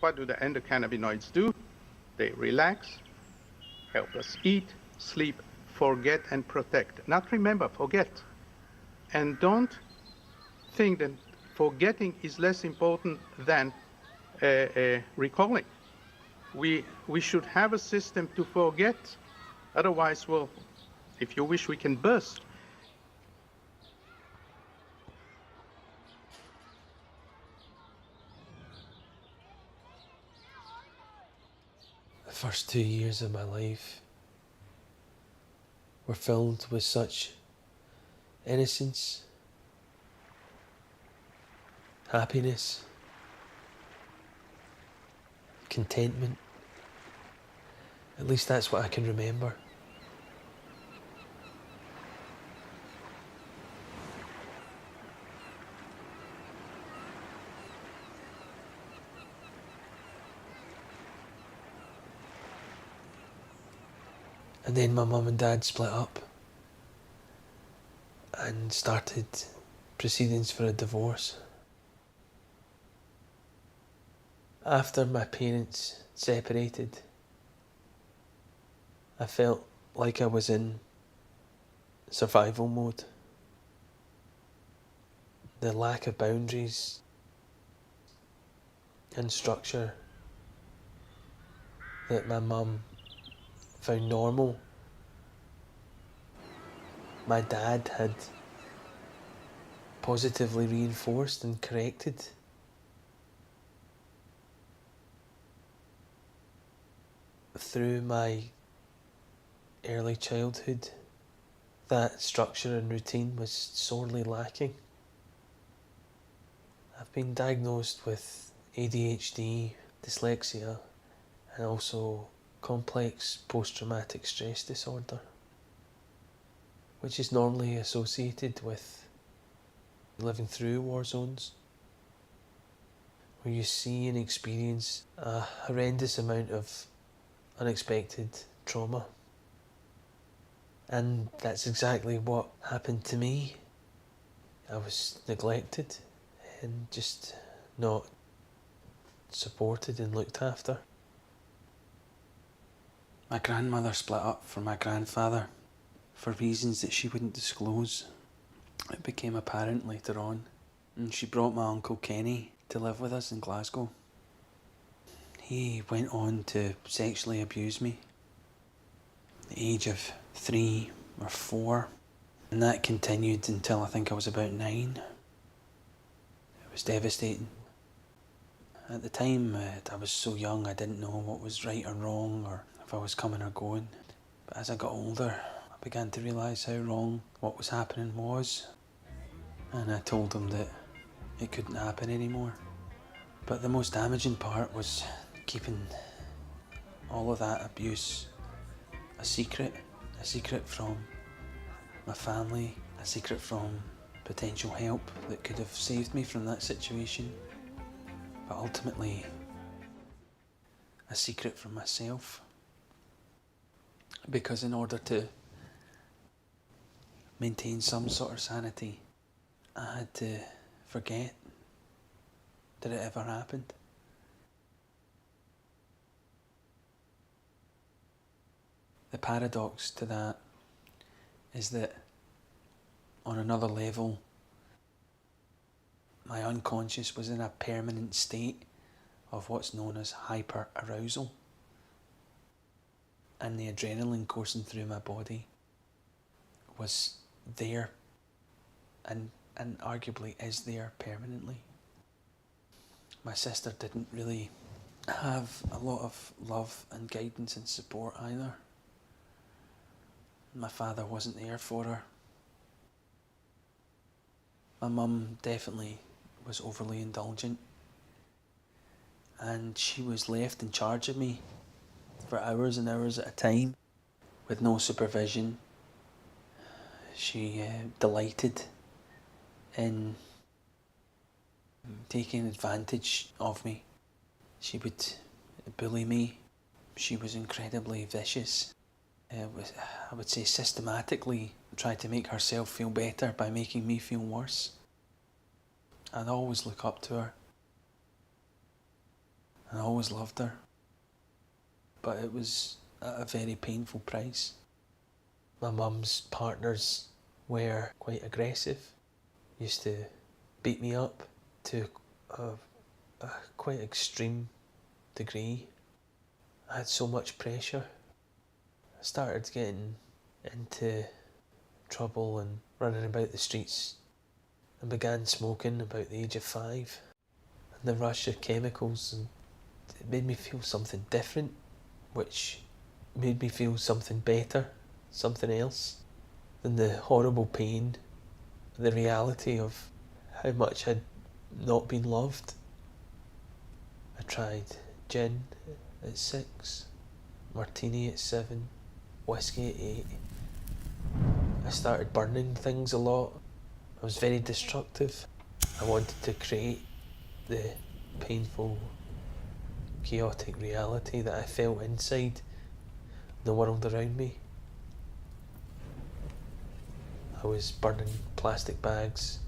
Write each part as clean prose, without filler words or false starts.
What do the endocannabinoids do? They relax, help us eat, sleep, forget, and protect. Not remember, forget. And don't think that forgetting is less important than recalling. We should have a system to forget. Otherwise, well, if you wish, we can burst. The first 2 years of my life were filled with such innocence, happiness, contentment. At least that's what I can remember. And then my mum and dad split up and started proceedings for a divorce. After my parents separated, I felt like I was in survival mode. The lack of boundaries and structure that my mum found normal, my dad had positively reinforced and corrected. Through my early childhood, that structure and routine was sorely lacking. I've been diagnosed with ADHD, dyslexia, and also complex post-traumatic stress disorder, which is normally associated with living through war zones, where you see and experience a horrendous amount of unexpected trauma. And that's exactly what happened to me. I was neglected and just not supported and looked after. My grandmother split up from my grandfather for reasons that she wouldn't disclose. It became apparent later on, and she brought my Uncle Kenny to live with us in Glasgow. He went on to sexually abuse me at the age of 3 or 4, and that continued until I think I was about 9. It was devastating. At the time, I was so young I didn't know what was right or wrong, or if I was coming or going. But as I got older, I began to realise how wrong what was happening was. And I told him that it couldn't happen anymore. But the most damaging part was keeping all of that abuse a secret from my family, a secret from potential help that could have saved me from that situation, but ultimately a secret from myself. Because in order to maintain some sort of sanity, I had to forget that it ever happened. The paradox to that is that on another level, my unconscious was in a permanent state of what's known as hyper-arousal, and the adrenaline coursing through my body was there and arguably is there permanently. My sister didn't really have a lot of love and guidance and support either. My father wasn't there for her. My mum definitely was overly indulgent, and she was left in charge of me for hours and hours at a time with no supervision. She delighted in taking advantage of me. She would bully me. She was incredibly vicious. I would say systematically tried to make herself feel better by making me feel worse. I'd always look up to her. I always loved her. But it was at a very painful price. My mum's partners were quite aggressive, used to beat me up to a quite extreme degree. I had so much pressure. I started getting into trouble and running about the streets and began smoking about the age of 5. And the rush of chemicals, and it made me feel something different, which made me feel something better, something else than the horrible pain, the reality of how much I'd not been loved. I tried gin at 6, martini at 7, whiskey at 8. I started burning things a lot. I was very destructive. I wanted to create the painful, chaotic reality that I felt inside the world around me. I was burning plastic bags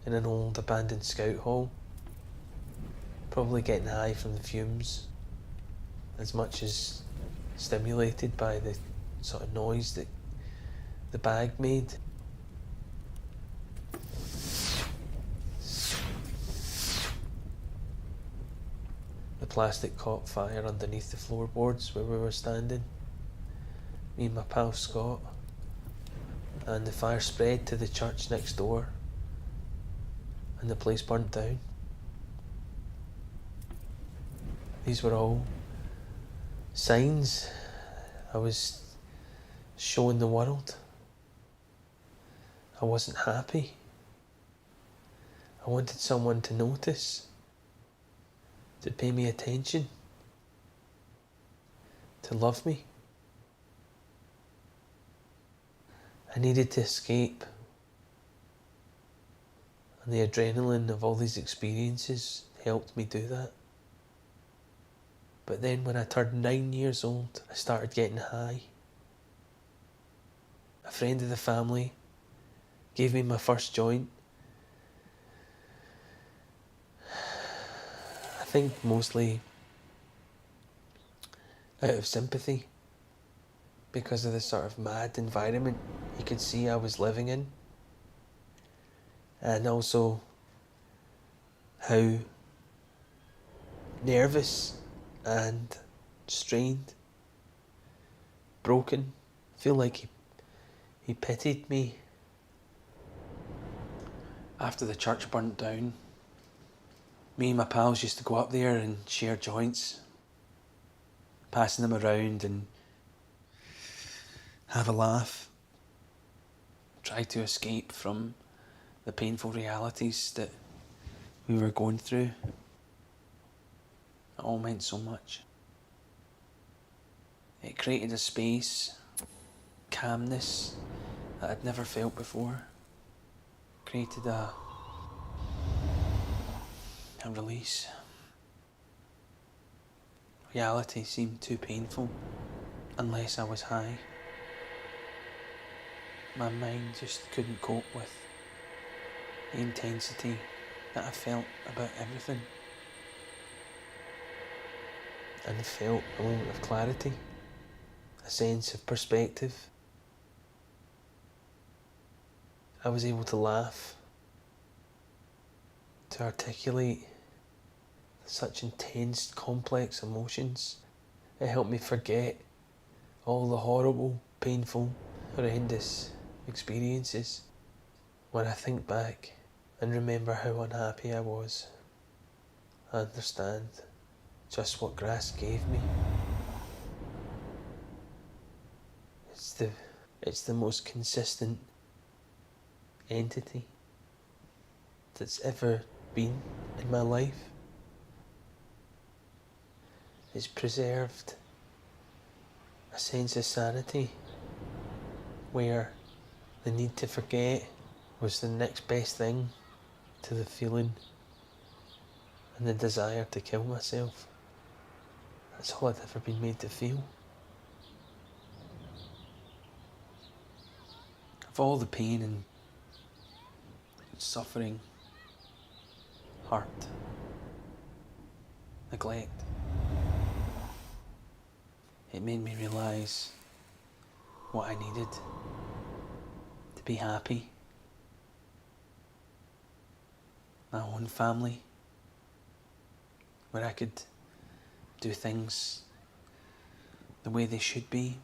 in an old abandoned scout hall, probably getting high from the fumes, as much as stimulated by the sort of noise that the bag made. The plastic caught fire underneath the floorboards where we were standing, me and my pal Scott, and the fire spread to the church next door, and the place burnt down. These were all signs I was showing the world. I wasn't happy. I wanted someone to notice, to pay me attention, to love me. I needed to escape, and the adrenaline of all these experiences helped me do that. But then when I turned 9 years old, I started getting high. A friend of the family gave me my first joint. I think mostly out of sympathy, because of the sort of mad environment you could see I was living in, and also how nervous and strained, broken. I feel like he pitied me. After the church burnt down, me and my pals used to go up there and share joints, passing them around and have a laugh, try to escape from the painful realities that we were going through. It all meant so much. It created a space, calmness that I'd never felt before. Created a release. Reality seemed too painful unless I was high. My mind just couldn't cope with the intensity that I felt about everything. And I felt a moment of clarity, a sense of perspective. I was able to laugh, to articulate such intense, complex emotions. It helped me forget all the horrible, painful, horrendous experiences. When I think back and remember how unhappy I was, I understand just what grass gave me. It's the most consistent entity that's ever been in my life. It's preserved a sense of sanity where the need to forget was the next best thing to the feeling and the desire to kill myself. That's all I'd ever been made to feel. Of all the pain and suffering, hurt, neglect. It made me realise what I needed to be happy. My own family, where I could do things the way they should be,